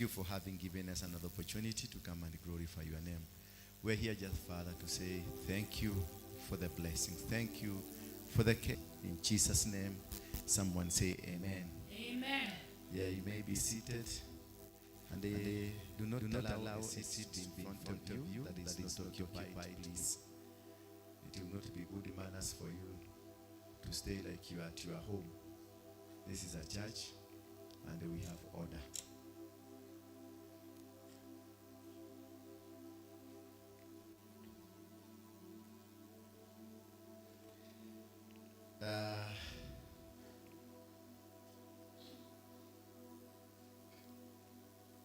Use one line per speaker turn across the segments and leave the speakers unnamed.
for having given us another opportunity to come and glorify your name. We're here just, Father, to say thank you for the blessings. Thank you for the care. In Jesus' name, someone say amen.
Amen.
Yeah, you may be seated. And do not allow a seat in front of you that is not occupied, please. It will not be good manners for you to stay like you are at your home. This is a church, and we have order.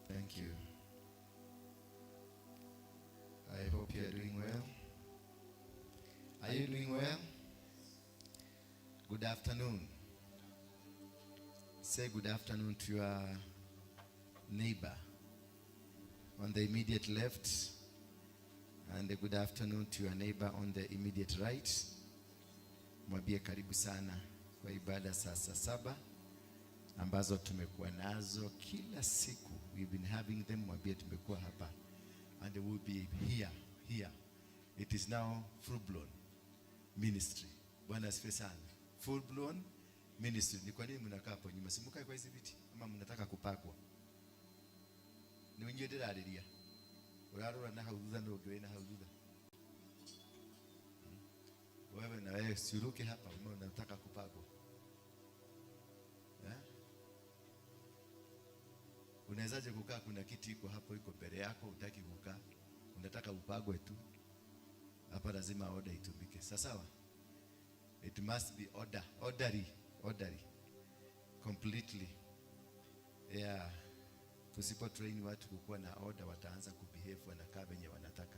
Thank you. I hope you are doing well. Are you doing well? Good afternoon. Say good afternoon to your neighbor on the immediate left, and a good afternoon to your neighbor on the immediate right. Mwambie karibu sana kwa ibada saa saba ambazo tumekuwa nazo kila siku. We've been having them. Mwambie tumekuwa hapa, and they will be here. It is now full blown ministry. Bwana asifiwe sana. Full blown ministry. Ni kwa nini mnakaa hapo nyuma? Simukae kwa hizi viti ama mnataka kupakwa? Ni wenyewe ndirareria. Urarora na haudhuda no gwe na haudhuda. Wewe na wewe siruke hapa, unataka kupakwa. Unawezaje kukaa? Kuna kiti iko hapo, iko mbele yako, utaki kukaa, unataka upagwe tu. Hapa lazima order itumike. Sawa? It must be orderly completely. Yeah. Tusipo train watu kukuwa na order, wataanza kubehave, wanakaa venye wanataka.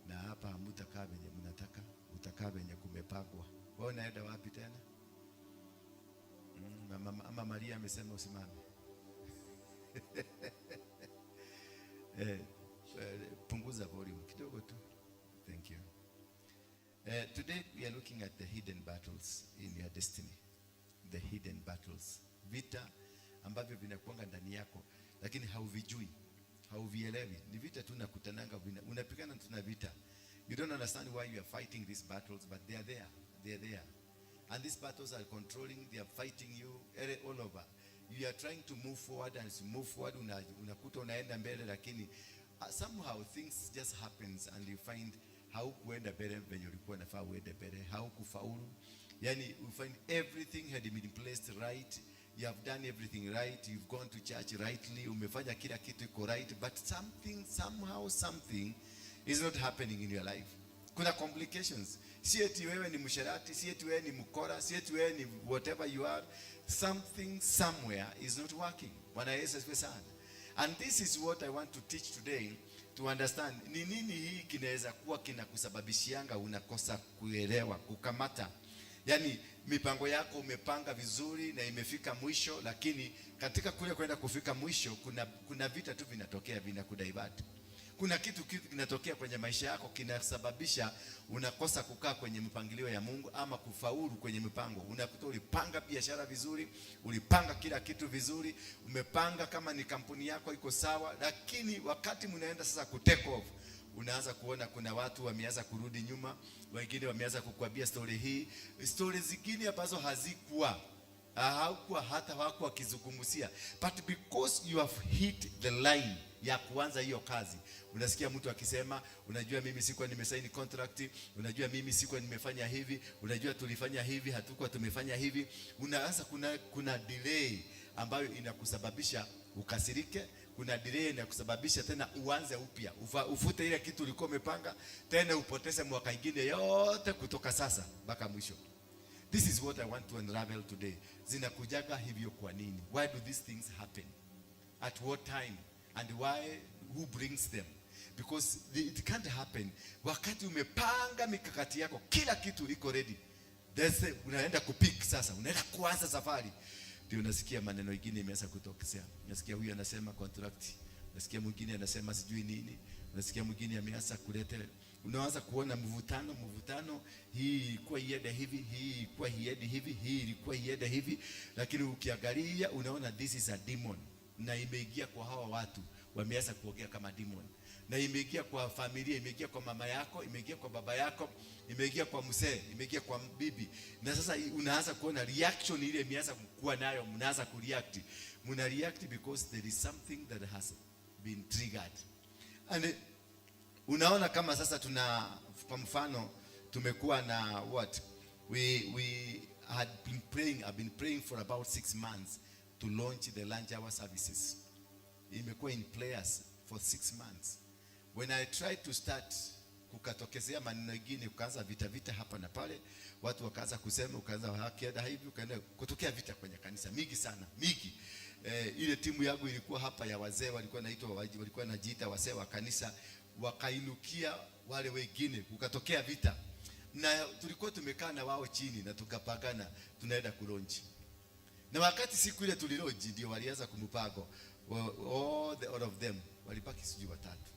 Na hapa hamutakaa venye mnataka, utakaa venye kumepagwa. Wewe unaenda wapi tena? Mama Maria amesema usimame. Punguza volume kidogo tu. Thank you. Today we are looking at the hidden battles in your destiny. The hidden battles. Vita ambavyo vinakuanga ndani yako lakini hauvijui, hauvielewi. Ni vita tu nakutananga, unapigana tuna vita. You don't understand why you are fighting these battles, but they are there. They are there. And these battles are controlling, they are fighting you all over. You are trying to move forward, and as you move forward, unakuta unaenda mbele, lakini somehow things just happens and you find haukuenda mbele venye ulikuwa nafaa uende mbele, haukufaulu. Yani you find everything had been placed right. You have done everything right. You've gone to church rightly. Umefanya kila kitu iko right, but something is not happening in your life. Kuna complications. Si eti wewe ni msherati, si eti wewe ni mkora, si eti wewe ni whatever you are. Something somewhere is not working. Bwana Yesu asifiwe sana. And this is what I want to teach today, to understand ni nini hii kinaweza kuwa kinakusababishianga unakosa kuelewa, kukamata. Yani mipango yako umepanga vizuri na imefika mwisho, lakini katika kule kwenda kufika mwisho kuna vita tu vinatokea, vinakudivert. Kuna kitu kinatokea kwenye maisha yako kinasababisha unakosa kukaa kwenye mpangilio ya Mungu ama kufaulu kwenye mipango. Unakuta ulipanga biashara vizuri, ulipanga kila kitu vizuri, umepanga kama ni kampuni yako iko sawa, lakini wakati mnaenda sasa ku take off, unaanza kuona kuna watu wameanza kurudi nyuma, wengine wameanza kukuambia story zingine ambazo hazikuwa hata hawakuwa kizungumzia, but because you have hit the line ya kuanza hiyo kazi. Unasikia mtu akisema, unajua mimi sikuwa nimesaini contract, unajua mimi sikuwa nimefanya hivi, unajua tulifanya hivi, hatukuwa tumefanya hivi. Unaanza kuna delay ambayo inakusababisha ukasirike. Kuna delay inakusababisha tena uanze upya, ufute ile kitu ulikuwa umepanga, tena upoteze mwaka mwingine yote kutoka sasa mpaka mwisho. This is what I want to unravel today. Zinakujaga hivyo kwa nini? Why do these things happen? At what time? And who brings them? Because it can't happen wakati umepanga mikakati yako, kila kitu iko ready. Unaenda kupick sasa, unaenda kuanza safari. Ndio unasikia maneno mengine imeanza kutokea. Unasikia huyu anasema contract, unasikia mwingine anasema sijui nini, unasikia mwingine ameanza kuleta, unaanza kuona mvutano, hii ilikuwa iende hivi, hii ilikuwa iende hivi, hii ilikuwa iende hivi, lakini ukiangalia unaona this is a demon. na imeingia kwa hawa watu, wameanza kuongea kama demon, na imeingia kwa familia, imeingia kwa mama yako, imeingia kwa baba yako, imeingia kwa mzee, imeingia kwa bibi, na sasa unaanza kuona reaction ile imeanza kuwa nayo, mnaanza kureact, mna react because there is something that has been triggered. And unaona kama sasa kwa mfano tumekuwa na we had been praying, I've been praying for about 6 months to launch the lunch hour services. Imekuwa in prayers for 6 months. When I tried to start, kukatokezea maneno mengine, kukaanza vita hapa na pale, watu wakaanza kusema, ukaanza hakienda hivi, ukaenda kutokea vita kwenye kanisa mingi sana, mingi. Ile timu yangu ilikuwa hapa ya wazee, walikuwa wanajiita wazee wa kanisa, wakainukia wale wengine, kukatokea vita, na tulikuwa tumekaa na wao chini na tukapagana tunaenda kulonji. Na wakati siku ile tuliloji, ndio walianza kumupago, all of them walibaki sijui watatu,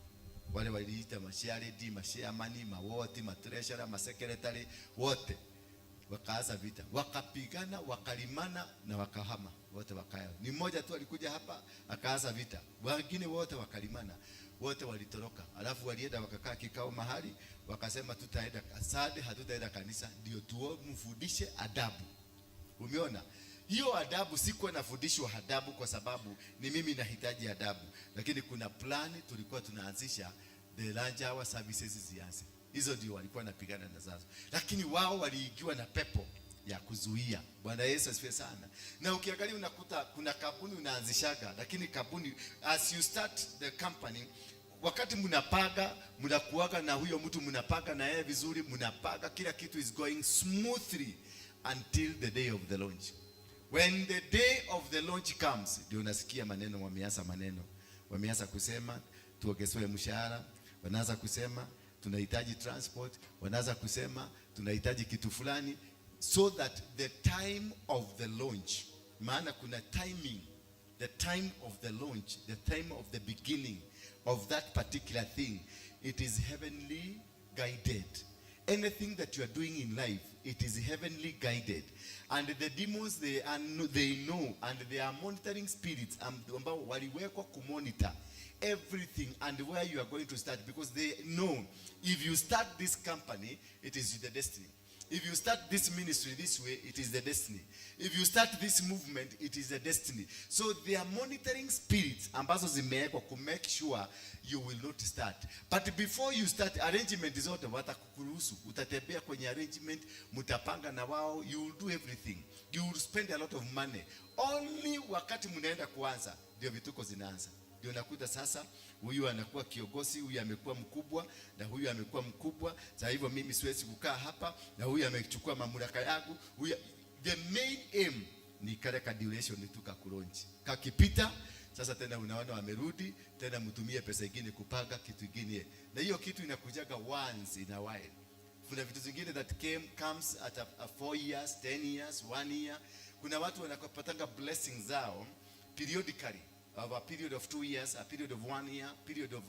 wale waliita masharedi, mashaamani, mawoti, matreasurer, masekretary, wote wakaanza vita, wakapigana, wakalimana na wakahama wote, wakaya. Ni mmoja tu alikuja hapa akaanza vita, wengine wote wakalimana, wote walitoroka. Alafu walienda wakakaa kikao mahali, wakasema tutaenda asade, hatutaenda kanisa, ndio tuomfundishe adabu. Umeona? Hiyo adabu sikuwa nafundishwa adabu kwa sababu ni mimi nahitaji adabu, lakini kuna plani tulikuwa tunaanzisha, the lunch hour services zianze. Hizo ndio walikuwa napigana na zazo, lakini wao waliingiwa na pepo ya kuzuia. Bwana Yesu asifiwe sana. Na ukiangalia unakuta kuna kampuni unaanzishaga, lakini kampuni, as you start the company, wakati mnapaga, mnakuaga na huyo mtu, mnapaga na yeye vizuri, mnapaga kila kitu is going smoothly until the day of the launch. When the day of the launch comes, ndio unasikia maneno, wameanza kusema tuongezewe mshahara, wanaanza kusema tunahitaji transport, wanaanza kusema tunahitaji kitu fulani, so that the time of the launch, maana kuna timing, the time of the launch, the time of the beginning of that particular thing, it is heavenly guided. Anything that you are doing in life, it is heavenly guided. And the demons, they know, and they are monitoring spirits ambao waliwekwa kumonitor everything and where you are going to start, because they know if you start this company, it is the destiny. If you start this ministry this way, it is the destiny. If you start this movement, it is the destiny. So they are monitoring spirits ambazo zimewekwa to make sure you will not start. But before you start, arrangement zote watakuruhusu, utatembea kwenye arrangement, mutapanga na wao, you will do everything. You will spend a lot of money. Only wakati mnaenda kuanza ndio vituko zinaanza. Ndio nakuta sasa huyu anakuwa kiongozi, huyu amekuwa mkubwa na huyu amekuwa mkubwa. Sasa hivyo mimi siwezi kukaa hapa, na huyu amechukua mamlaka yangu. The main aim ni kale ka duration tukakulonji. Kakipita sasa tena unaona wamerudi tena, mtumie pesa nyingine kupanga kitu kingine. Na hiyo kitu inakujaga once in a while. Kuna vitu zingine that comes at a 4 years, 10 years, 1 year. Kuna watu wanapatanga blessings zao periodically, of a period of 2 years, a period of 1 year, period of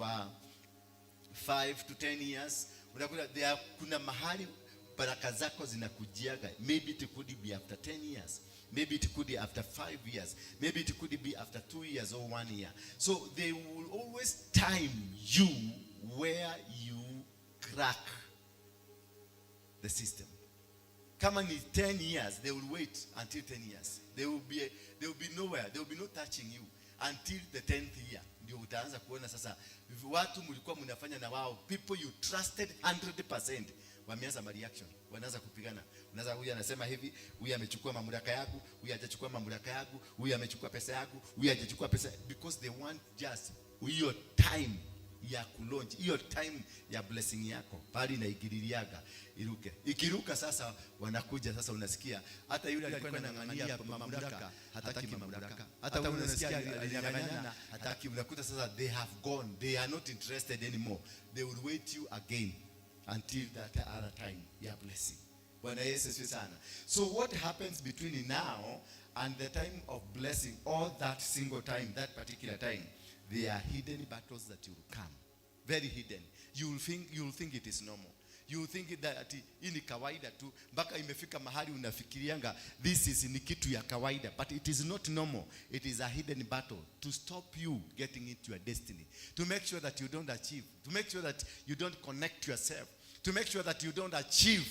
5 to 10 years. Unakuta kuna mahali baraka zako zinakujiaga. Maybe it could be after 10 years. Maybe it could be after 5 years. Maybe it could be after 2 years or 1 year. So they will always time you where you crack the system. Kama ni 10 years, they will wait until 10 years. They will be nowhere. They will be not touching you until the 10th year. Ndio utaanza kuona sasa watu mlikuwa mnafanya na wao, people you trusted 100%, wameanza reaction, wanaanza kupigana. Unaanza, huyu anasema hivi, huyu amechukua mamlaka yangu, huyu hajachukua mamlaka yangu, huyu amechukua pesa yangu, huyu hajachukua pesa, because they want just hiyo time ya kulaunch, hiyo time ya blessing yako bali na igililiaga iruke. Ikiruka sasa wanakuja sasa, unasikia hata yule alikuwa anang'ang'ania mamlaka hataki mamlaka, hata unasikia alinyang'anyana hataki. Unakuta sasa they have gone, they are not interested anymore. They will wait you again until that other time ya blessing. Bwana Yesu asifiwe sana. So what happens between now and the time of blessing, or that single time, that particular time, there are hidden battles that will come. Very hidden. You will think it is normal. You think that hii ni kawaida tu, mpaka imefika mahali unafikirianga this is ni kitu ya kawaida, but it is not normal. It is a hidden battle to stop you getting into your destiny, to make sure that you don't achieve, to make sure that you don't connect yourself, to make sure that you don't achieve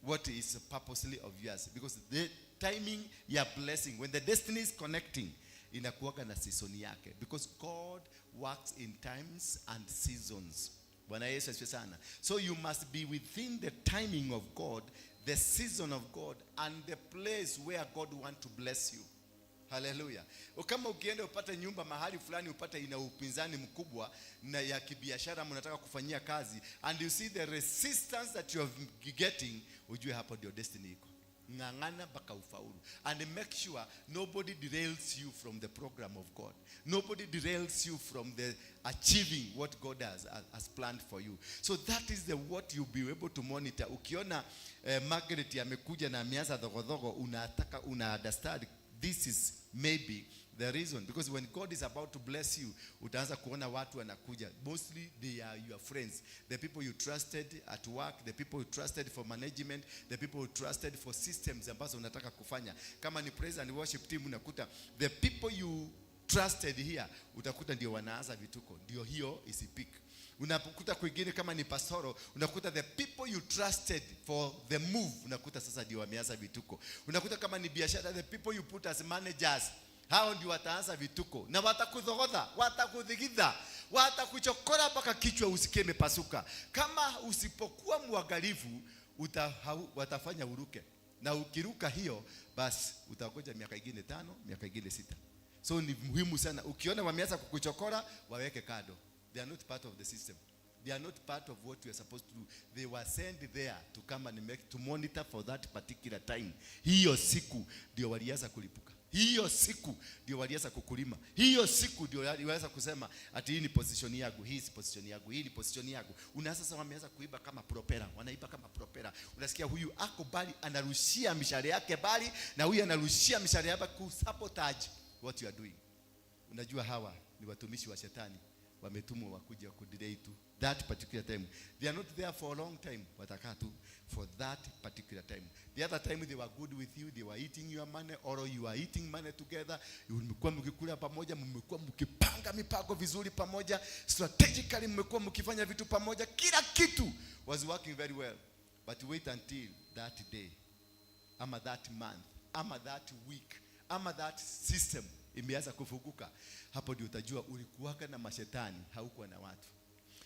what is purposely of yours. Because the timing ya blessing, when the destiny is connecting, inakuwaga na season yake, because God works in times and seasons. Bwana Yesu asifiwe sana. So you must be within the timing of God, the season of God, and the place where God wants to bless you. Hallelujah. Kama ukienda upate nyumba mahali fulani upate ina upinzani mkubwa na ya kibiashara mnataka kufanyia kazi, and you see the resistance that you are getting, ujue hapo ndio destiny iko. Ngangana mpaka ufaulu, and make sure nobody derails you from the program of God. Nobody derails you from the achieving what God has planned for you. So that is the what you'll be able to monitor. Ukiona Margaret amekuja na ameanza dogodhogo, unataka understand this is maybe the reason, because when God is about to bless you, utaanza kuona watu wanakuja. Mostly they are your friends, the people you trusted at work, the people you trusted for management, the people you trusted for systems ambazo unataka kufanya. Kama ni praise and worship team, unakuta the people you trusted here, utakuta ndio wanaanza vituko, ndio hiyo isipik. Unakuta kwingine kama ni pasoro, unakuta the people you trusted for the move, unakuta sasa ndio wameanza vituko. Unakuta kama ni biashara, the people you put as managers, hao ndio wataanza vituko, na watakudhogodha, watakudhigidha, watakuchokora mpaka kichwa usikie imepasuka. Kama usipokuwa mwangalifu, watafanya uruke, na ukiruka hiyo basi utakoja miaka ingine 5, miaka ingine 6. So ni muhimu sana, ukiona wameanza kukuchokora, waweke kado. They are not part of the system. They are not part of what we are supposed to do. They were sent there to come and to monitor for that particular time. Hiyo siku ndio walianza kulipuka. Hiyo siku ndio walianza kukulima. Hiyo siku ndio walianza kusema ati hii ni position yangu, hii si position yangu, hii ni position yangu. Unaanza sasa wameanza kuiba kama propela, wanaiba kama propela. Unasikia huyu ako bali anarushia mishale yake bali, na huyu anarushia mishale yake kusabotage what you are doing. Unajua hawa ni watumishi wa shetani, wametumwa wakuja kudelay tu that particular time. They are not there for a long time, watakaa tu for that particular time. The other time they were good with you, they were eating your money, or you are eating money together. Mmekuwa mkikula pamoja, mmekuwa mkipanga mipango vizuri pamoja, strategically mmekuwa mkifanya vitu pamoja, kila kitu was working very well. But wait until that day, ama that month, ama that week, ama that system imeanza kufuguka. Hapo ndio utajua ulikuwaka na mashetani, haukuwa na watu.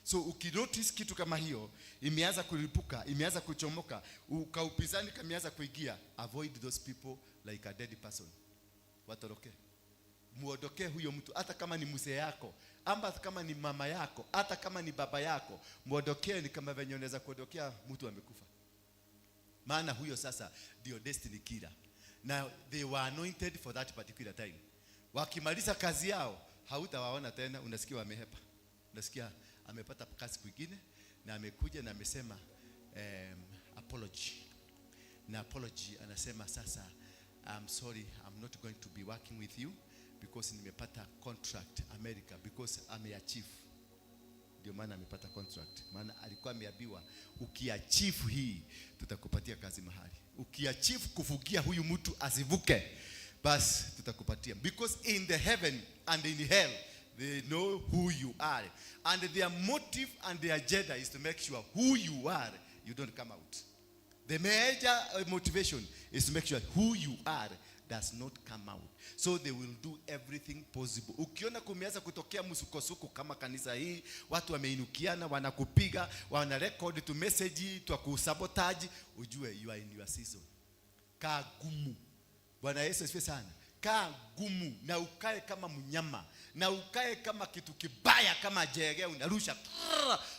So ukinotice kitu kama hiyo imeanza kulipuka, imeanza kuchomoka, ukaupinzani kameanza kuingia, avoid those people like a dead person. Watoroke. Muondoke huyo mtu, hata kama ni mzee yako, ama kama ni mama yako, hata kama ni baba yako, muondoke. Ni kama venye unaweza kuondokea mtu amekufa. Maana huyo sasa ndio destiny killer. Now they were anointed for that particular time. Wakimaliza kazi yao, hautawaona tena. Unasikia wamehepa, unasikia amepata kazi kwingine, na amekuja na amesema apology. Na apology anasema sasa, I'm sorry, I'm not going to be working with you because nimepata contract America, because ameachieve. Ndio maana amepata contract. Maana alikuwa ameambiwa ukiachieve hii tutakupatia kazi mahali. Ukiachieve kufugia huyu mtu asivuke, bas tutakupatia. Because in the heaven and in hell they know who you are, and their motive and their agenda is to make sure who you are, you don't come out. The major motivation is to make sure who you are does not come out. So they will do everything possible. Ukiona kumeanza kutokea msukosuko kama kanisa hii, watu wameinukiana, wanakupiga, wana record to message, to kusabotage, ujue you are in your season. Kaa gumu. Bwana Yesu asifiwe sana. Kaa gumu na ukae kama mnyama, na ukae kama kitu kibaya kama jege unarusha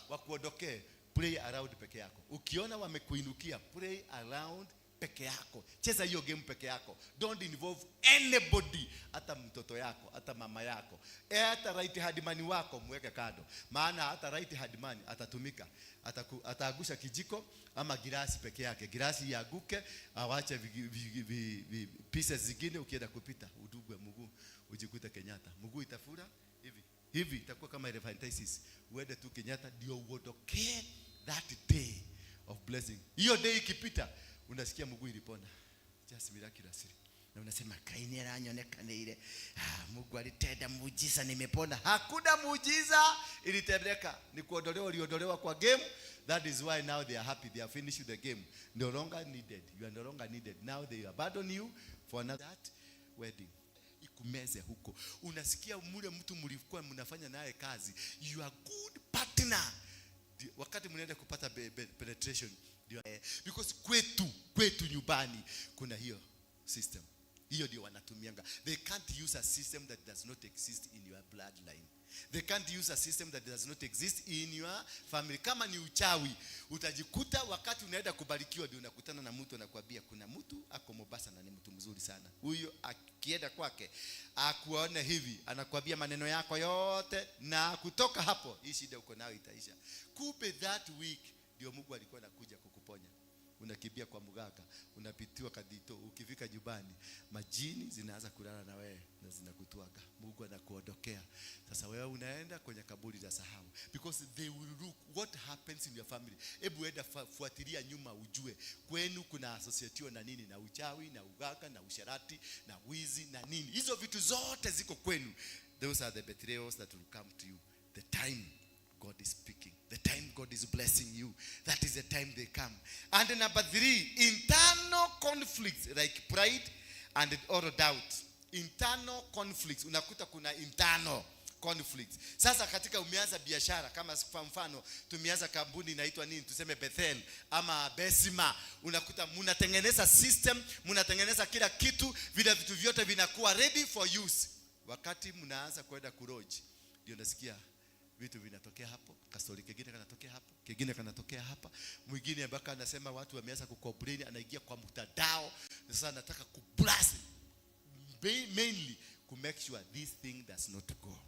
wakuondokee. Play around peke yako. Ukiona wamekuinukia, play around peke yako. Cheza hiyo game peke yako. Don't involve anybody, hata mtoto yako, hata mama yako, hata right hand man wako mweke kado. Maana hata right hand man atatumika, ataagusha kijiko ama girasi peke yake. Girasi iaguke, awache pieces zingine, ukienda kupita udugwe mguu ujikuta Kenyatta. Mguu itafura hivi itakuwa kama elephantiasis. Uende tu Kenyatta ndio uondoke that day. of blessing. Hiyo day ikipita, unasikia mguu ilipona. Just miraculously. Na unasema Kaini ananyonekanire. Mungu alitenda muujiza, nimepona. Hakuna muujiza ilitendeka. Ni kuondolewa uliondolewa kwa game. That is why now they are happy. They have finished the game. No longer needed. You are no longer needed. Now they abandon you for another wedding. Ikumeze huko. Unasikia mule mtu mlikuwa mnafanya naye kazi. You are good partner. Wakati mnaenda kupata penetration. Because kwetu nyumbani kuna hiyo system. Hiyo ndio wanatumianga. They can't use a system that does not exist in your bloodline. They can't use a system that does not exist in your family. Kama ni uchawi, utajikuta wakati unaenda kubarikiwa ndio unakutana na mtu anakuambia kuna mtu ako Mombasa na ni mtu mzuri sana. Huyo akienda kwake, akuone hivi, anakuambia maneno yako yote na kutoka hapo hii shida uko nayo itaisha. Kumbe that week ndio Mungu alikuwa anakuja kukuponya. Unakimbia kwa mganga, unapitiwa kadito, ukifika nyumbani majini zinaanza kulala na wewe na zinakutuaga. Mungu anakuondokea. Sasa wewe unaenda kwenye kaburi la sahau, because they will look what happens in your family. Hebu enda fuatilia nyuma ujue kwenu kuna associatiwa na nini, na uchawi na uganga na usharati na wizi na nini. Hizo vitu zote ziko kwenu. Those are the betrayals that will come to you. The time God is speaking, the time God is blessing you, that is the time they come. And number 3, internal conflicts like pride and or doubt. Internal conflicts. Unakuta kuna internal conflicts. Sasa katika umeanza biashara, kama kwa mfano tumeanza kampuni inaitwa nini, tuseme Bethel ama Besima, unakuta mnatengeneza system, mnatengeneza kila kitu, vile vitu vyote vinakuwa ready for use. Wakati mnaanza kwenda kuroji, ndio unasikia vitu vinatokea hapo, kastori kingine kanatokea hapo, kingine kanatokea hapa. Mwingine mpaka anasema watu wameanza kucomplain, anaingia kwa mtandao. Sasa anataka kublast mainly to make sure this thing does not go.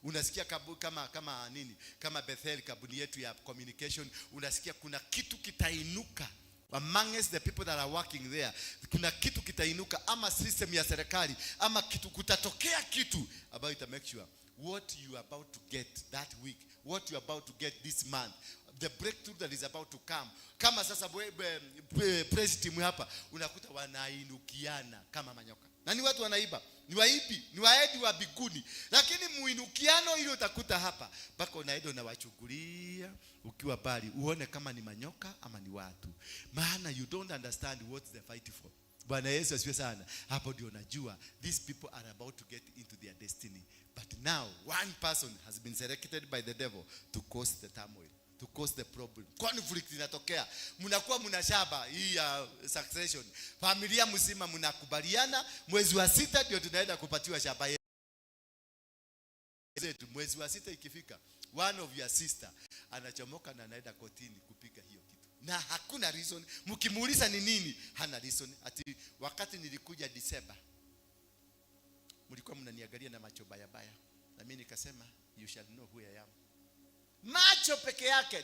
Unasikia kama nini, kama Bethel kabuni yetu ya communication, unasikia kuna kitu kitainuka amongst the people that are working there. Kuna kitu kitainuka, ama system ya serikali, ama kitu kutatokea kitu ambayo ita make sure what you are about to get that week, what you are about to get this month, the breakthrough that is about to come. Kama sasa president hapa unakuta wanainukiana kama manyoka. Na ni watu wanaiba, ni waibi, ni waedi wa biguni. Lakini muinukiano ile utakuta hapa, mpaka unaenda unawachungulia ukiwa bali uone kama ni manyoka ama ni watu. Maana you don't understand what's the fight for. Bwana Yesu asifiwe sana. Hapo ndio unajua these people are about to get into their destiny. But now one person has been selected by the devil to cause the turmoil, to cause the problem. Conflict inatokea. Mnakuwa mnashaba hii ya succession. Familia mzima mnakubaliana mwezi wa 6 ndio tunaenda kupatiwa shamba yetu. Mwezi wa 6 ikifika, one of your sister anachomoka na anaenda kotini kupiga hiyo kitu. Na hakuna reason. Mkimuuliza ni nini, hana reason. Ati wakati nilikuja December, mlikuwa mnaniangalia na macho baya baya. Na mimi nikasema you shall know who I am. Macho peke yake.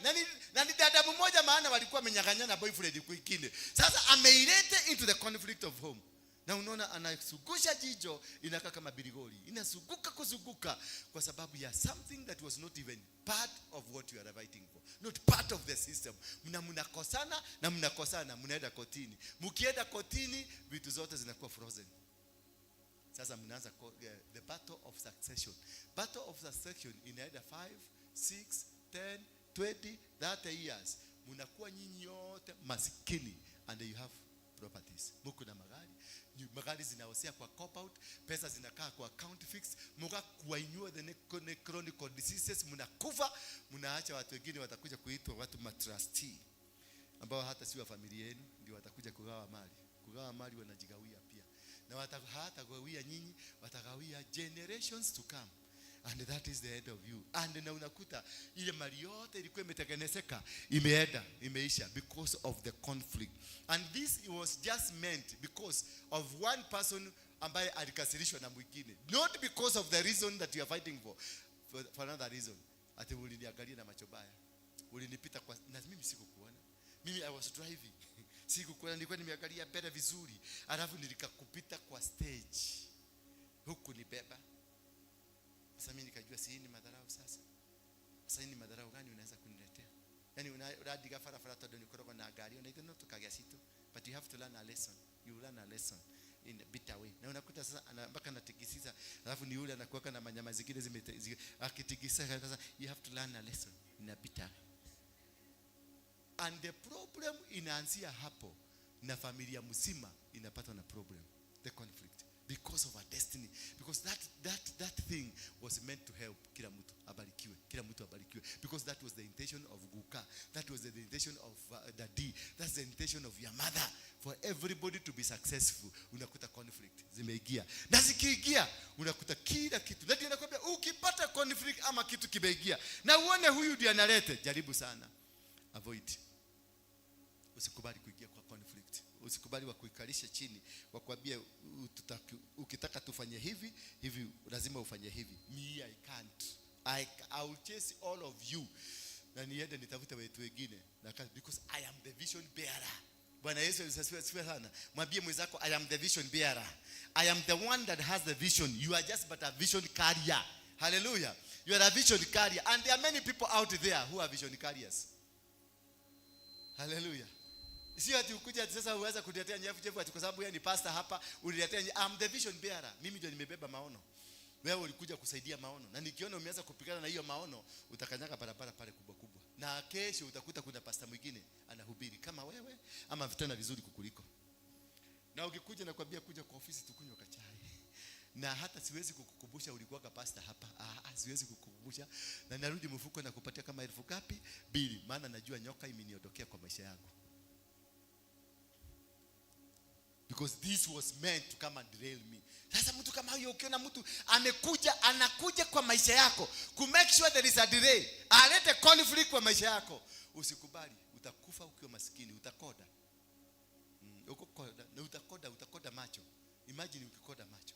Na ni dada mmoja, maana walikuwa wamenyang'anyana boyfriend kwingine. Sasa ameilete into the conflict of home. Na unaona anasugusha jicho, inakaa kama birigori. Inasuguka kusuguka kwa sababu ya something that was not even part of what you are fighting for. Not part of the system. Mnakosana, mnaenda kotini. Mkienda kotini, vitu zote zinakuwa frozen. Sasa mnaanza the battle of succession. Battle of succession inaenda 5, 6, 10, 20, 30 years. Mnakuwa nyinyi yote maskini and you have properties. Mko na magari zinaosea kwa cop out, pesa zinakaa kwa account fixed, mka kuwainua the chronic diseases, mnakufa, mnaacha watu wengine watakuja kuitwa watu matrustee ambao hata si wa familia yenu, ndio watakuja kugawa mali. Kugawa mali wanajigawia pia. Na hatagawia nyinyi, watagawia generations to come. And that is the end of you. And na unakuta ile mali yote ilikuwa imetengenezeka imeisha because of the conflict. And this was just meant because of one person ambaye alikasirishwa na mwingine, not because of the reason that you are fighting for another reason. Ati uliniangalia na macho baya, ulinipita kwa, na mimi sikukuona. Mimi I was driving, sikukuona, nilikuwa nimeangalia mbele vizuri, alafu nilikakupita kwa stage huku nibeba. Sasa mimi nikajua si ni madharau sasa. Sasa ni madharau gani unaweza kuniletea? yani unadiga farafara todo ni koroko na gari unaitwa no tukagia situ, but you have to learn a lesson. You learn a lesson in a bitter way. Na unakuta sasa mpaka anatikisiza, alafu ni yule anakuweka na manyama zingine akitikisa, sasa you have to learn a lesson in a bitter way. And the problem inaanzia hapo, na familia mzima inapata na problem, the conflict, because of our destiny, because that thing was meant to help kila mtu abarikiwe, because that was the intention of Guka, that was the intention of Daddy, that's the intention of your mother, for everybody to be successful. Unakuta conflict zimeingia, na zikiingia unakuta kila kitu. Ndio nakwambia, ukipata conflict ama kitu kimeingia na uone huyu ndiye analete, jaribu sana avoid. Usikubali kuingia kwa conflict. Usikubali wa kuikalisha chini, wakwambia ukitaka tufanye hivi lazima ufanye hivi. Me, I can't. I will chase all of you. Na niende nitafute watu wengine. Because I am the vision bearer. Bwana Yesu asifiwe sana. Mwambie mwenzako, I am the vision bearer. I am the one that has the vision. You are just but a vision carrier. Hallelujah. You are a vision carrier. And there are many people out there who are vision carriers. Hallelujah. Sio ati ukuja sasa uweza kutetea nyefu ati kwa sababu yeye ni pastor hapa uniletea. I'm the vision bearer. Mimi ndio nimebeba maono. Wewe ulikuja kusaidia maono. Na nikiona umeanza kupigana na hiyo maono, utakanyaga barabara pale kubwa. Na kesho utakuta kuna pastor mwingine anahubiri kama wewe ama vitana vizuri kukuliko. Na ukikuja na kwambia kuja kwa ofisi tukunywe kachai. Na hata siwezi kukukumbusha ulikuwa pastor hapa. Siwezi kukukumbusha. Na narudi mfuko na kupatia kama 1000 ngapi? 2, maana najua nyoka imeniondokea kwa maisha yangu. Because this was meant to come and derail me. Sasa mtu kama huyo, ukiona mtu anakuja kwa maisha yako to make sure there is a delay, alete conflict kwa maisha yako, usikubali. Utakufa ukiwa maskini, utakoda. Utakoda macho. Imagine ukikoda macho.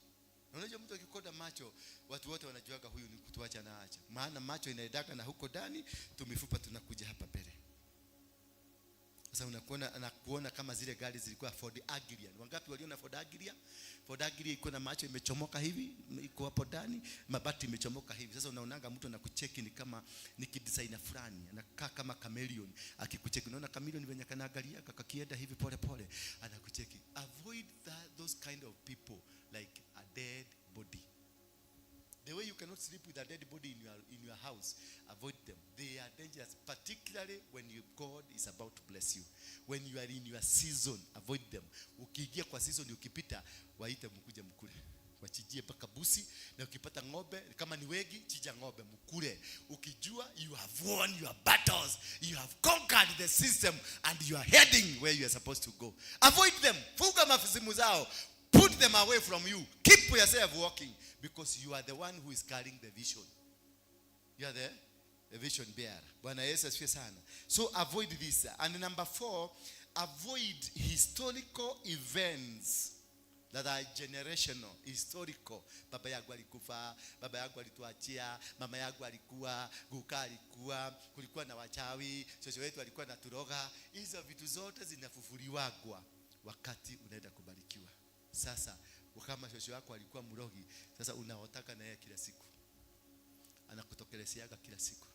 Unajua mtu akikoda macho, watu wote wanajuaga huyu ni kutuacha na acha. Maana macho inaedaga na huko ndani, tumifupa tunakuja hapa mbele. Sasa anakuona kama zile gari zilikuwa Ford Agria. Wangapi waliona Ford Agria? Ford Agria iko na macho imechomoka hivi, iko hapo ndani, mabati imechomoka hivi. Sasa unaonanga mtu anakucheki ni kama ni kidesigner fulani, anakaa kama chameleon. Akikucheki unaona chameleon venye kanaangalia kakienda hivi pole anakucheki. Avoid those kind of people like a dead body. The way you cannot sleep with a dead body in your house, avoid them. They are dangerous, particularly when God is about to bless you. When you are in your season, avoid them. Ukiingia kwa season, ukipita, waite mkuje mkule. Wachijie mpaka busi, na ukipata ng'ombe, kama ni wegi, chija ng'ombe mkule. Ukijua, you have won your battles. You have conquered the system, and you are heading where you are supposed to go. Avoid them. Funga mafizimu zao. Put them away from you. Keep yourself walking, because you are the one who is carrying the vision. You are the vision bearer. Bwana Yesu asifiwe sana. So avoid this. And number 4, avoid historical events that are generational, historical. Baba yangu alikufa, baba yangu alituachia, mama yangu alikuwa, Guka alikuwa, kulikuwa na wachawi, shosho wetu alikuwa na turoga. Hizo vitu zote zinafufuliwagwa wakati unaenda kubarikiwa. Sasa kama shosho yako alikuwa mrogi, sasa unaotaka na yeye kila siku, anakutokelezeaga kila siku,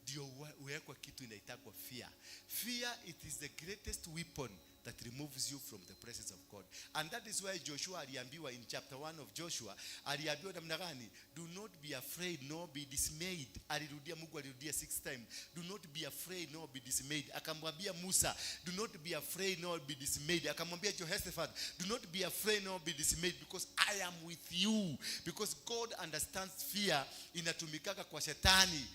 ndio uwekwa kitu inaitagwa fear. Fear, it is the greatest weapon that removes you from the presence of God. And that is why Joshua aliambiwa in chapter 1 of Joshua, aliambiwa namna gani? Do not be afraid nor be dismayed. Alirudia, Mungu alirudia 6 times. Do not be afraid nor be dismayed. Akamwambia Musa, do not be afraid nor be dismayed. Akamwambia Jehoshaphat, do not be afraid nor be dismayed, because I am with you. Because God understands fear inatumikaka kwa shetani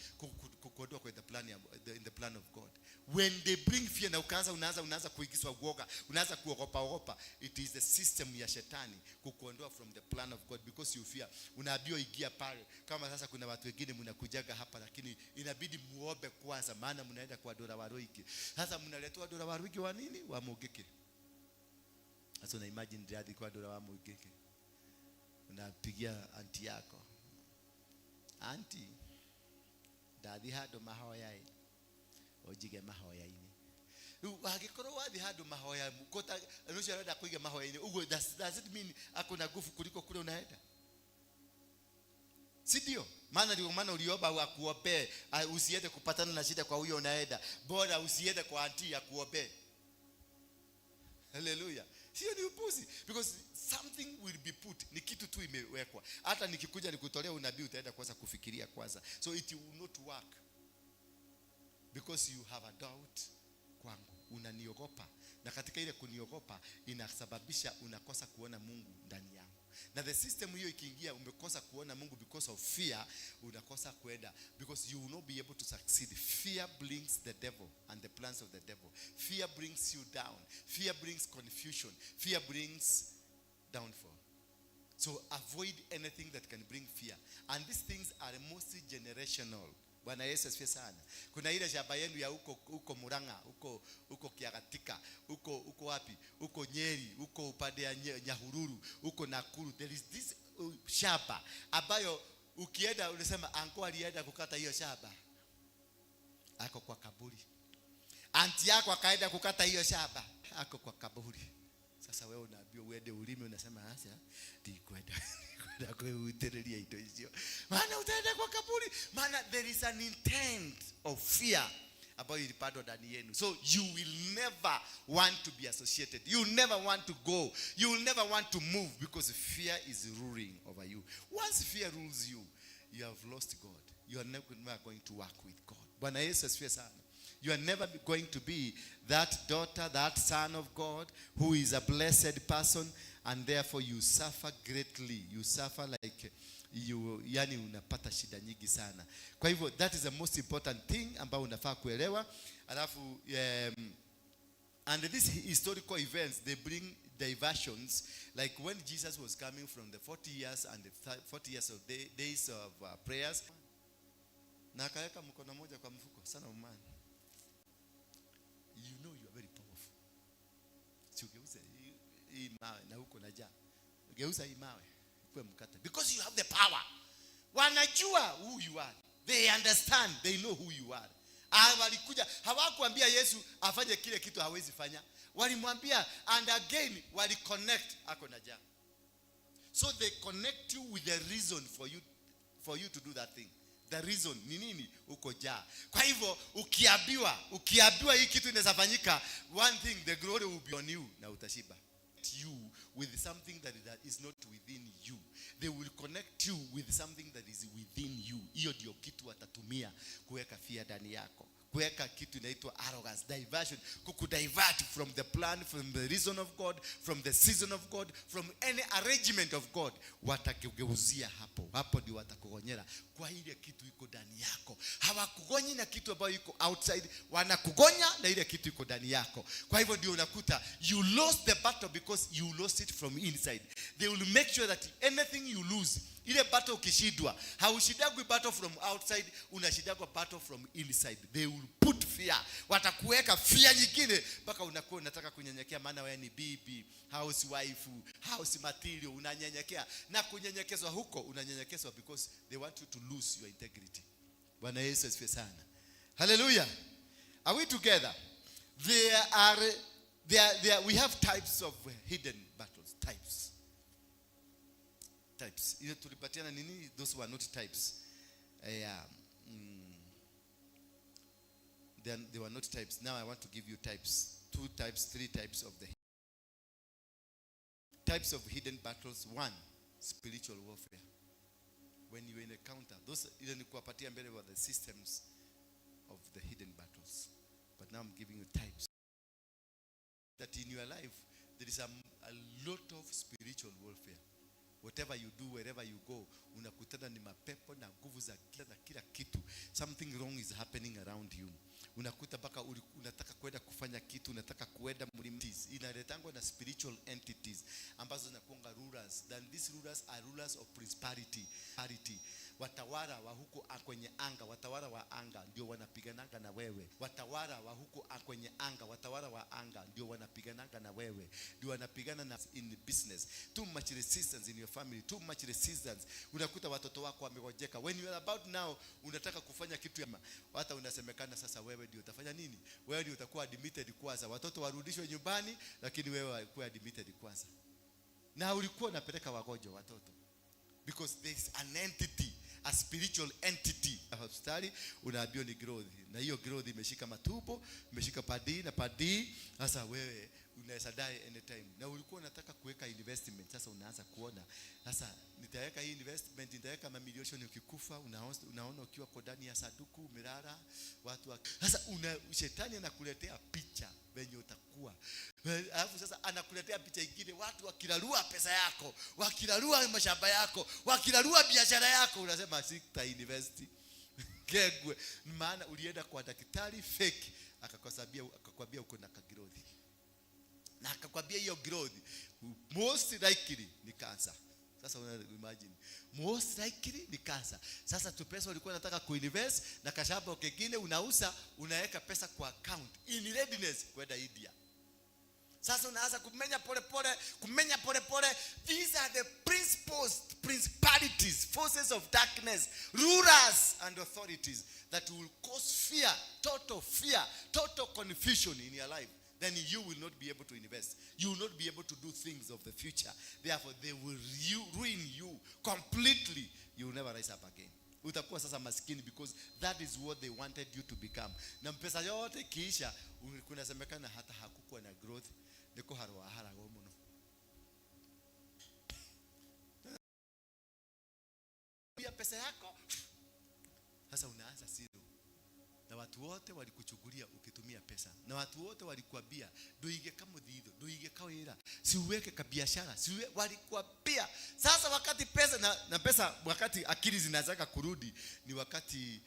kukuondoa kwa in the plan of God. When they bring fear, na unaanza kuigizwa uoga, unaanza kuogopa, it is the system ya shetani kukuondoa from the plan of God, because you fear. Unaambiwa ingia pale. Kama sasa kuna watu wengine mnakujaga hapa, lakini inabidi muombe kwanza, maana mnaenda kwa Dora Waroiki. Sasa mnaletwa Dora Waroiki wa nini? Wa Mugeke. Sasa una imagine ndiye kwa Dora wa Mugeke. Unapigia aunti yako, aunti, dadhi hado mahoya hii, ojige mahoya ini. Hakikoro wathi hado mahoya mukota anusha rada kuiga mahoya ini. Ugo does it mean akuna nguvu kuliko kule unaenda? Si ndio? Maana uliomba akuombee usiende kupatana na shida kwa huyo unaenda. Bora usiende kwa auntie akuombee. Hallelujah. Sio ni upuzi, because something will be put. Ni kitu tu imewekwa. Hata nikikuja nikutolea unabii utaenda kwanza kufikiria kwanza. So it will not work. Because you have a doubt kwangu. Unaniogopa. Na katika ile kuniogopa inasababisha unakosa kuona Mungu ndani yangu. Na the system hiyo ikiingia umekosa kuona Mungu because of fear, unakosa kwenda, because you will not be able to succeed. Fear brings the devil and the plans of the devil. Fear brings you down. Fear brings confusion. Fear brings downfall. So avoid anything that can bring fear. And these things are mostly generational. Bwana Yesu asifiwe sana. Kuna ile shamba yenu ya huko Murang'a, huko Kiagatika, huko wapi? Huko Nyeri, huko upande ya Nyahururu, huko Nakuru. There is this shamba ambayo ukienda unasema anko alienda kukata hiyo shamba. Ako kwa kaburi. Aunti yako akaenda kukata hiyo shamba. Ako kwa kaburi. Sasa wewe unaambiwa uende ulime, unasema hasa ndikwenda. Maana utaenda kwa kaburi. Maana there is an intent of fear about you part ndani yenu. So you will never want to be associated. You will never want to go. You will never want to move because fear is ruling over you. Once fear rules you, you have lost God. You are never going to work with God. Bwana Yesu asifiwe sana. You are never going to be that daughter, that son of God who is a blessed person, and therefore you suffer greatly. You suffer like yani unapata shida nyingi sana. Kwa hivyo that is the most important thing ambao unafaa kuelewa. Alafu and these historical events, they bring diversions, like when Jesus was coming from the 40 years and the 40 years of days of prayers. Na akaweka mkono moja kwa mfuko sana umani. You know you are very powerful. Ugeuze hii mawe na huko na jaa. Geuza hii mawe kwa mkate. Because you have the power. Wanajua who you are. They understand. They know who you are. Walikuja hawakuambia Yesu afanye kile kitu hawezi fanya. Walimwambia, and again wali connect ako na jaa. So they connect you with the reason for you to do that thing. The reason ni nini? Uko jaa. Kwa hivyo ukiambiwa hii kitu inawezafanyika, one thing, the glory will be on you na utashiba. You with something that is not within you. They will connect you with something that is within you. Hiyo ndio kitu watatumia kuweka fear ndani yako. Kuweka kitu inaitwa arrogance, diversion, kukudivert from the plan, from the reason of God, from the season of God, from any arrangement of God. Watakugeuzia hapo ndio watakugonyera kwa ile kitu iko ndani yako. Hawakugonyi na kitu ambayo iko outside, wanakugonya na ile kitu iko ndani yako. Kwa hivyo ndio unakuta you lost the battle because you lost it from inside. They will make sure that anything you lose, ile battle ukishindwa, haushindagwi battle from outside, unashindagwa battle from inside. They will put fear. Watakuweka fear nyingine mpaka unakuwa unataka kunyenyekea, maana wewe ni bibi, housewife, house material, unanyenyekea. Na kunyenyekezwa huko unanyenyekezwa because they want you to lose your integrity. Bwana Yesu asifiwe sana. Hallelujah. Are we together? We have types of hidden battles. Types. Ile tulipatiana nini? Those were not types. They were not types. Now I want to give you types. 2 types, 3 types of the types of hidden battles. 1, spiritual warfare. When you encounter those, ile ni kuwapatia mbele wa the systems of the hidden battles. But now I'm giving you types. That in your life there is a lot of spiritual warfare. Whatever you do, wherever you go, unakutana ni mapepo na nguvu za kila kitu. Something wrong is happening around you. Unakuta baka unataka kwenda kufanya kitu, unataka kwenda mlimtiz. Inaletangwa na spiritual entities ambazo zinakuanga rulers. Then these rulers are rulers of prosperity. Watawala wa huko kwenye anga, watawala wa anga ndio wanapigananga na wewe. Watawala wa huko kwenye anga, watawala wa anga ndio wanapigananga na wewe. Ndio wanapigana na in business. Too much resistance in your family, too much resistance. Unakuta watoto wako wamegojeka. When you are about now unataka kufanya kitu hata unasemekana sasa wewe ndio utafanya nini? Wewe ndio utakuwa admitted kwanza. Watoto warudishwe nyumbani lakini wewe ulikuwa admitted kwanza. Na ulikuwa unapeleka wagonjwa watoto. Because there is an entity a spiritual entity. Hospitali unaambiwa ni growth, na hiyo growth imeshika matumbo, imeshika padi na padi. Sasa wewe unaweza die anytime, na ulikuwa unataka kuweka investment. Sasa unaanza kuona, sasa nitaweka hii investment, nitaweka mamilioni, ukikufa unaona ukiwa kwa ndani ya saduku umelala watu sasa shetani anakuletea picha venye utakuwa. Alafu sasa anakuletea picha nyingine, watu wakilarua pesa yako, wakilarua mashamba yako, wakilarua biashara yako, unasema sita invest. Kegwe, maana ulienda kwa daktari fake akakwambia uko na growth. Na akakwambia hiyo growth most likely ni cancer. Sasa una imagine, most likely ni cancer. Sasa tu pesa ulikuwa unataka kuinvest na kashamba kingine unauza, unaweka pesa kwa account in readiness kwenda India. Sasa unaanza kumenya pole pole. These are the principalities, forces of darkness, rulers and authorities that will cause fear, total confusion in your life. Then you will not be able to invest. You will not be able to do things of the future. Therefore, they will ruin you completely. You will never rise up again. Utakuwa sasa maskini, because that is what they wanted you to become. Na pesa yote kiisha, kunasemekana hata hakukuwa na growth. Niko harwa mno. Pia pesa yako sasa unaanza zero. Na watu wote walikuchukulia ukitumia pesa. Na watu wote walikuambia ndoige kama dhidho, ndoige kawira, siuweke ka biashara, walikuambia. Sasa wakati pesa na pesa, wakati akili zinataka kurudi, ni wakati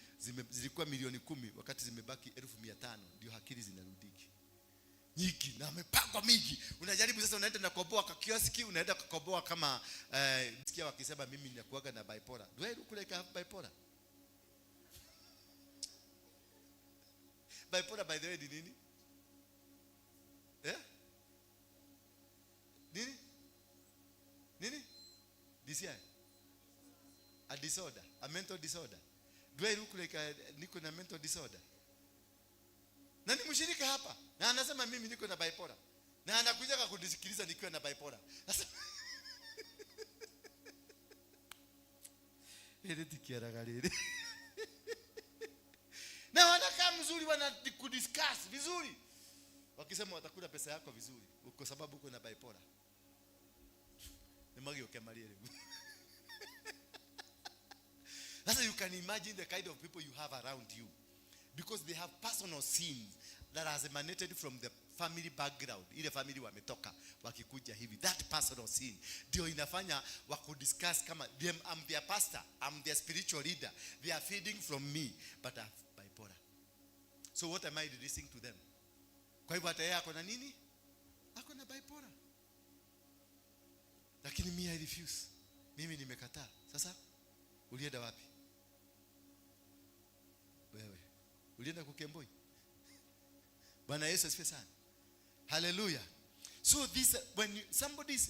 zilikuwa milioni 10, wakati zimebaki 1500, ndio akili zinarudiki nyingi na mipango mingi. Unajaribu sasa, unaenda na koboa kwa kioski, unaenda kukoboa kama sikia wakisema mimi ninakuaga na bipolar. Ndio kule ka bipolar. Bipolar by the way ni nini? Nini? DCI? A disorder, a mental disorder. Do I look like niko na mental disorder? Na ni mshirika hapa, na anasema mimi niko na bipolar. Na anakuja kunisikiliza nikiwa na bipolar. Sasa ile tikiara galile. Na wanakaa mzuri, wanakudiscuss vizuri, wakisema watakula pesa yako vizuri, kwa sababu uko na bipolar. Nimagi ukemaliele. Sasa you can imagine the kind of people you have around you, because they have personal sins that has emanated from the family background. Ile family wametoka wakikuja hivi, that personal sin ndio inafanya wakudiscuss kama I'm their pastor, I'm their spiritual leader, they are feeding from me, but I have bipolar. So what am I releasing to them? Kwa hivyo hata yeye ako na nini? Ako na bipolar. Lakini mimi I refuse. Mimi nimekataa. Sasa ulienda wapi? Wewe ulienda kukemboi? Bwana Yesu asifiwe sana. Hallelujah. So this, when somebody is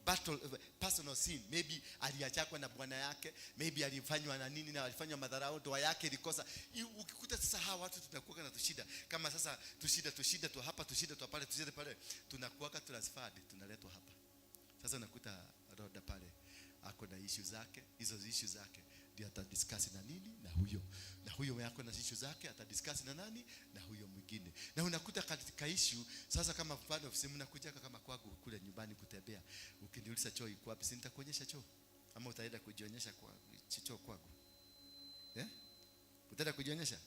battle personal sin, maybe aliachakwa na bwana yake, maybe alifanywa na nini, na alifanywa madharau, ndoa yake ilikosa. Ukikuta sasa hawa watu tunakuwa na tushida, kama sasa tushida tu hapa, tushida tu pale, tushida pale, tunakuwa transferred, tunaletwa hapa. Sasa unakuta roda pale ako na issue zake, hizo issue zake ndio atadiscuss na nini na huyo yako na issue zake atadiscuss na nani na huyo mwingine. Na unakuta katika issue sasa, kama mfano ofisi mnakuja kama kwangu kule nyumbani kutembea, ukiniuliza choo iko wapi, si nitakuonyesha choo, ama utaenda kujionyesha kwa choo kwangu? Utaenda kujionyesha?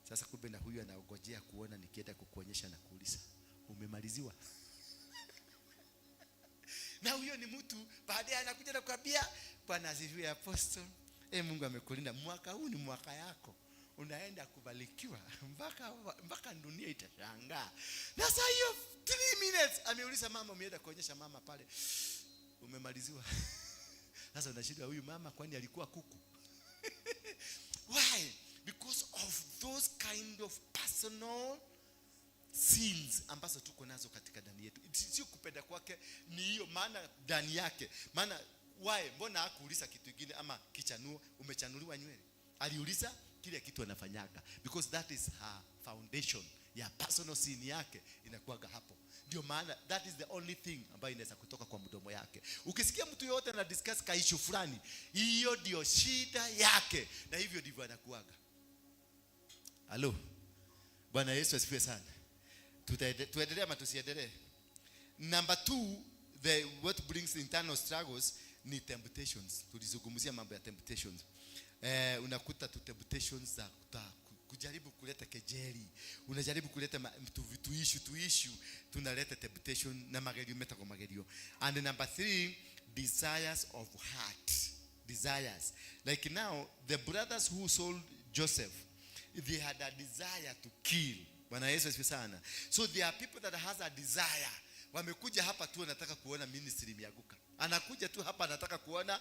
Sasa kumbe na huyo anaogojea kuona nikienda kukuonyesha na kuuliza umemaliziwa. Na huyo ni mtu baadaye anakuja na kukwambia Bwana asifiwe apostle, Mungu amekulinda, mwaka huu ni mwaka yako, unaenda kubarikiwa mpaka dunia itashangaa. Na sasa hiyo 3 minutes ameuliza mama, umeenda kuonyesha mama pale, umemaliziwa. Sasa unashindwa, huyu mama kwani alikuwa kuku? Why? Because of those kind of personal sins ambazo tuko nazo katika ndani yetu. Sio kupenda kwake, ni hiyo maana ndani yake. Maana why? Mbona hakuuliza kitu kingine, ama kichanuo, umechanuliwa nywele? Aliuliza kile kitu anafanyaga, because that is her foundation ya personal sin yake inakuwaga hapo. Ndio maana that is the only thing ambayo inaweza kutoka kwa mdomo yake. Ukisikia mtu yote ana discuss ka issue fulani, hiyo ndio shida yake, na hivyo ndivyo anakuaga. Halo. Bwana Yesu asifiwe sana. Tuendelee ama tusiendelee? Number 2, what brings internal struggles ni temptations. Tulizungumzia mambo ya temptations. Unakuta temptations za kujaribu kuleta kejeli, unajaribu kuleta tuishu, tunaleta temptation na magerio meta kwa magerio. And number 3, desires of heart. Desires. Like now, the brothers who sold Joseph, they had a desire to kill. Bwana Yesu asifiwe sana. So there are people that has a desire. Wamekuja hapa tu anataka kuona ministry imeanguka. Anakuja tu hapa anataka kuona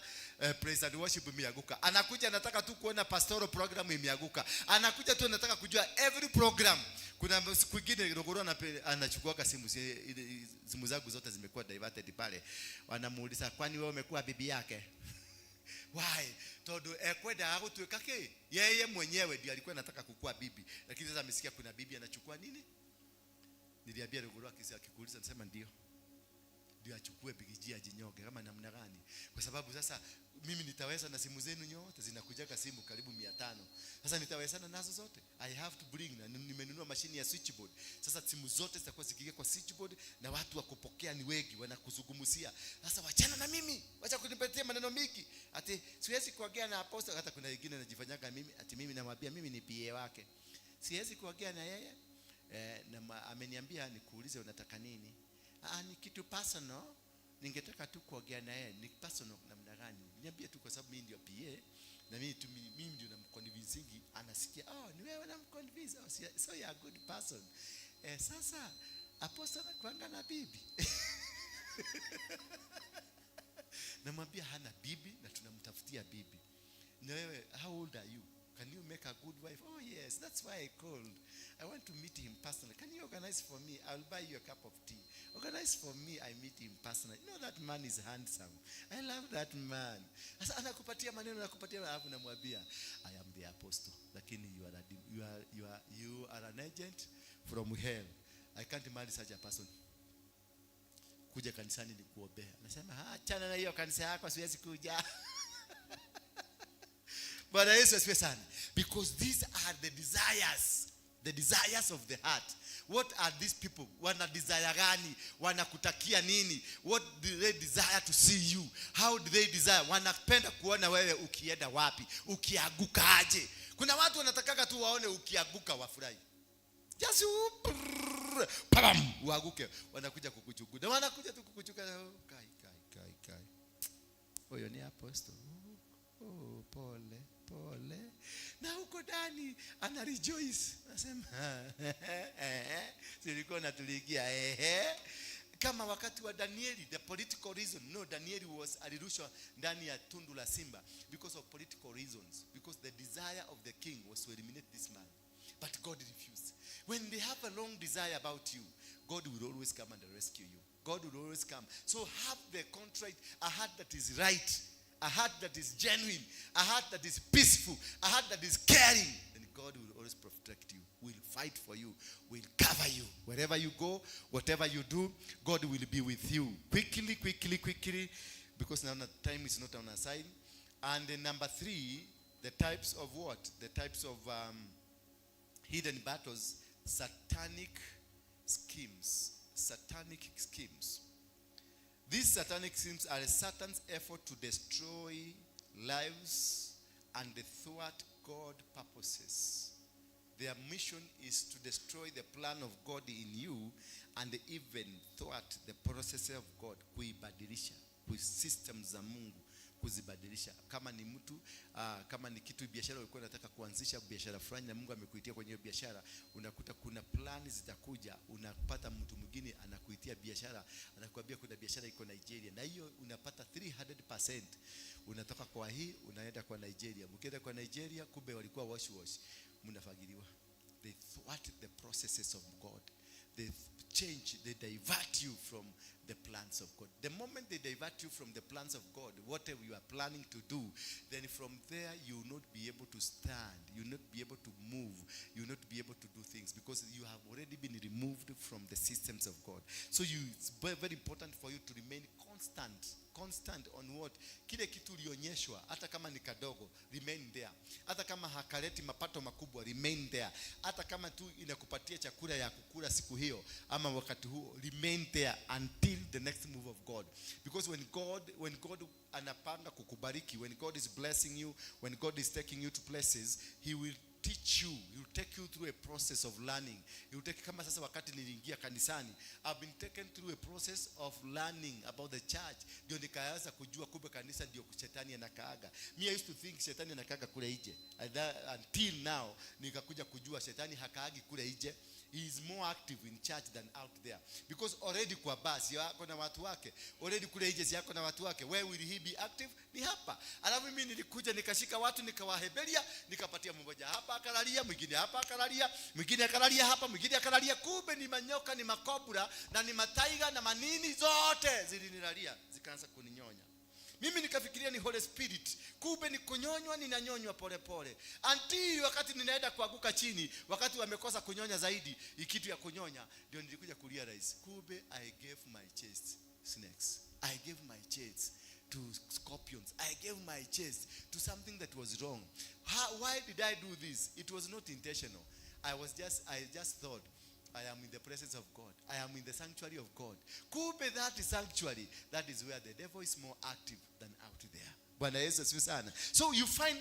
praise and worship imeanguka. Anakuja anataka tu kuona pastoral program imeanguka. Anakuja tu anataka kujua every program. Kuna siku nyingine Rogoro anachukua simu zangu zote zimekuwa diverted pale. Wanamuuliza, kwani wewe umekuwa bibi yake? Why? Todo ekwenda agutweka ke. Yeye mwenyewe ndiye alikuwa anataka kukua bibi. Lakini sasa amesikia kuna bibi anachukua nini? Niliambia Rogoro akikuuliza nasema ndio achukue bigijia jinyoge kama namna gani, kwa sababu sasa mimi nitaweza na simu zenu nyote zinakujaga simu karibu 500. Sasa nitawezana nazo zote. I have to bring, na nimenunua mashini ya switchboard. Sasa simu zote zitakuwa zikiingia kwa switchboard na watu wakupokea ni wengi, wanakuzungumzia. Sasa wachana na mimi, wacha kunipatia maneno mingi. Ati siwezi kuongea na apostle. Hata kuna wengine anajifanyaga mimi namwambia mimi ni PA wake. Siwezi kuongea na yeye. Na ameniambia nikuulize unataka nini? Ni kitu personal, ningetaka tu kuongea na yeye. Ni personal namna gani? Niambie tu, kwa sababu mimi ndio PA na mimi ndio namconvince, anasikia ni wewe unamconvince, so you are a good person. Sasa apostle anakuanga na bibi. Namwambia hana bibi na tunamtafutia bibi. Na wewe, how old are you? Can you make a good wife? Oh yes, that's why I called. I want to meet him personally. Can you organize for me? I'll buy you a cup of tea. Organize for me, I meet him personally. You know that man is handsome. I love that man. Sasa anakupatia maneno, anakupatia, alafu namwambia I am the apostle. Lakini you are an agent from hell. I can't marry such a person. Kuja kanisani ni kuombea. Nasema achana na hiyo kanisa yako, siwezi kuja. Bwana Yesu asifiwe sana. Because these are the desires of the heart. What are these people? Wana desire gani? Wanakutakia nini? What do they desire to see you? How do they desire? Wanapenda kuona wewe ukienda wapi, ukianguka aje. Kuna watu wanataka tu waone ukianguka wafurahi. Just pam uanguke, wanakuja kukuchukua. Wanakuja tu kukuchukua. Kai. Huyo ni apostle. Pole. Na huko ndani ana rejoice. Nasema silikuwa natuligia kama wakati wa Danieli, the political reason. No, Danieli alirushwa ndani ya tundu la simba because of political reasons, because the desire of the king was to eliminate this man, but God refused. When they have a long desire about you, God will always come and rescue you. God will always come. So have the contrite, a heart that is right, a heart that is genuine, a heart that is peaceful, a heart that is caring, and God will always protect you, will fight for you, will cover you. Wherever you go, whatever you do, God will be with you. Quickly, because now time is not on our side. And then number 3, the types of what? The types of hidden battles, satanic schemes. Satanic schemes. These satanic schemes are Satan's effort to destroy lives and thwart God's purposes. Their mission is to destroy the plan of God in you and even thwart the processes of God. Kuibadilisha, systems za Mungu kuzibadilisha. Kama ni mtu, kama ni kitu biashara ulikuwa unataka kuanzisha biashara fulani na Mungu amekuitia kwenye biashara, unakuta kuna plani zitakuja, unapata mtu mwingine anakuitia biashara, anakuambia kuna biashara iko Nigeria, na hiyo unapata 300%. Unatoka kwa hii unaenda kwa Nigeria. Mkienda kwa Nigeria kumbe walikuwa wash, mnafagiliwa. They thwart the processes of God. They change, they divert you from the plans of God. The moment they divert divert you from the plans of God, whatever you are planning to do, then from there you will not be able to stand, you will not be able to move, you will not be able to do things, because you have already been removed from the systems of God. So it's very, very important for you to remain constant on what? Kile kitu ulionyeshwa, hata kama ni kadogo, remain there. Hata kama hakaleti mapato makubwa, remain there. Hata kama tu inakupatia chakula ya kukula siku hiyo ama wakati huo, remain there until the next move of God. Because when God anapanga kukubariki, when God is blessing you, when God is taking you to places, he will teach you, he will take you through a process of learning. He will take, kama sasa wakati niliingia kanisani, I've been taken through a process of learning about the church. Ndio nikaanza kujua kumbe kanisa ndio shetani anakaaga. Me, I used to think shetani anakaaga kule nje. Until now nikakuja kujua shetani hakaagi kule nje. He is more active in church than out there. Because already kwa basi yako na watu wake, already kule nje yako na watu wake. Where will he be active? Ni hapa. Alafu mimi nilikuja nikashika watu nikawahebelia, nikapatia mmoja hapa akalalia, mwingine hapa akalalia, mwingine akalalia hapa, mwingine akalalia. Kumbe ni manyoka, ni makobra na ni mataiga na manini zote zilinilalia, zikaanza kuninyonya. Mimi nikafikiria ni Holy Spirit. Kumbe ni kunyonywa, ninanyonywa pole pole. Until wakati ninaenda kuanguka chini, wakati wamekosa kunyonya zaidi, ikitu ya kunyonya, ndio nilikuja kurealize. Kumbe I gave my chest snakes. I gave my chest to scorpions. I gave my chest to something that was wrong. Why did I do this? It was not intentional. I just thought, I am in the presence of God. I am in the sanctuary of God. Kumbe that is sanctuary. That is where the devil is more active than out there. Bwana Yesu asifiwe sana. So you find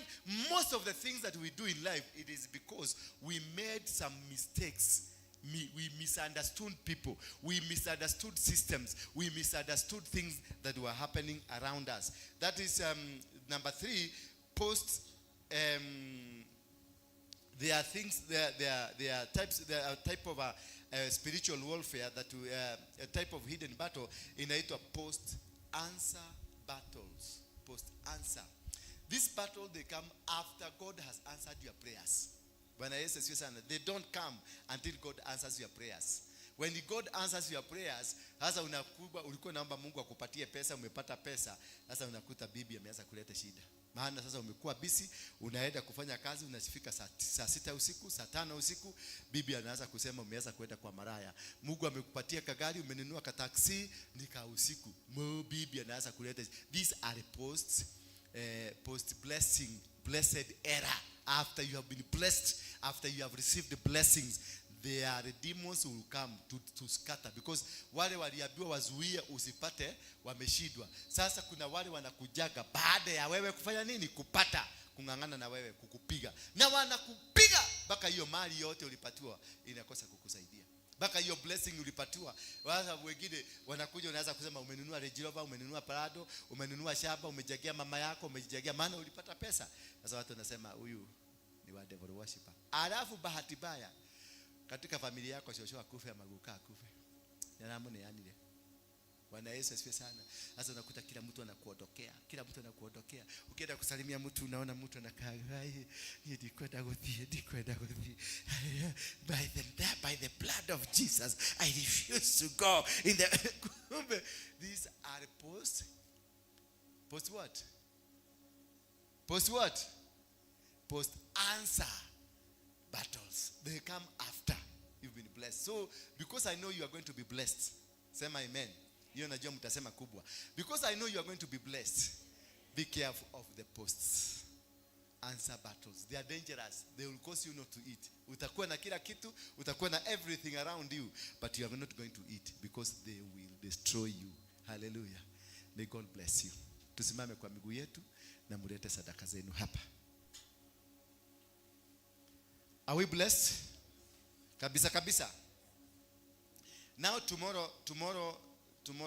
most of the things that we do in life, it is because we made some mistakes. We misunderstood people. We misunderstood systems. We misunderstood things that were happening around us. That is number 3. There are things, there are type of spiritual warfare that a type of hidden battle inaitwa post-answer battles. Post-answer. This battle, they come after God has answered your prayers. They don't come until God answers your prayers. When God answers your prayers, sasa ulikuwa naomba Mungu akupatie pesa, umepata pesa, sasa unakuta bibi ameanza kuleta shida. Maana sasa umekuwa busy, unaenda kufanya kazi, unafika saa 6 usiku, saa 5 usiku, bibi anaanza kusema umeanza kwenda kwa maraya. Mungu amekupatia kagari, umenunua ka taxi, nika usiku. Bibi anaanza kuleta. These are post blessing, blessed era. After you have been blessed, after you have received the blessings, there are the demons who will come to scatter, because wale waliambiwa wazuie usipate wameshindwa. Sasa kuna wale wanakujaga baada ya wewe kufanya nini? Kupata, kungangana na wewe, kukupiga. Na wanakupiga mpaka hiyo mali yote ulipatiwa inakosa kukusaidia. Mpaka hiyo blessing ulipatiwa. Wala wengine wanakuja, unaanza kusema umenunua Range Rover, umenunua Prado, umenunua shamba, umejengea mama yako, umejengea, maana ulipata pesa. Sasa watu wanasema huyu ni wa devil worshiper. Alafu bahati mbaya katika familia yako shosho akufe ama guka akufe. Yanamune yanile. Bwana Yesu asifiwe sana. Sasa unakuta kila mtu anakuondokea. Kila mtu anakuondokea. Ukienda kusalimia mtu unaona mtu anakaa, ndikwenda kuthi. By the blood of Jesus, I refuse to go in the these are post what? Post what? Post answer battles. They come after you've been blessed. So because I know you are going to be blessed, sema amen. Hiyo najua mtasema kubwa. Because I know you are going to be blessed, be careful of the posts answer battles. They are dangerous. They will cause you not to eat. Utakuwa na kila kitu, utakuwa na everything around you, but you are not going to eat because they will destroy you. Hallelujah. May God bless you. Tusimame kwa miguu yetu na mulete sadaka zenu hapa. Are we blessed? Kabisa kabisa. Now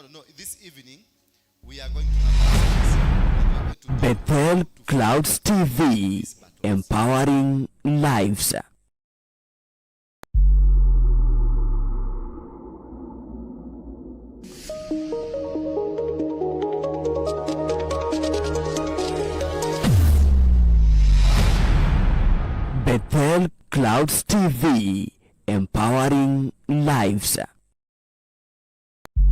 no, this evening we are going to have
Bethel Clouds TV, empowering lives. Bethel Clouds TV, empowering lives.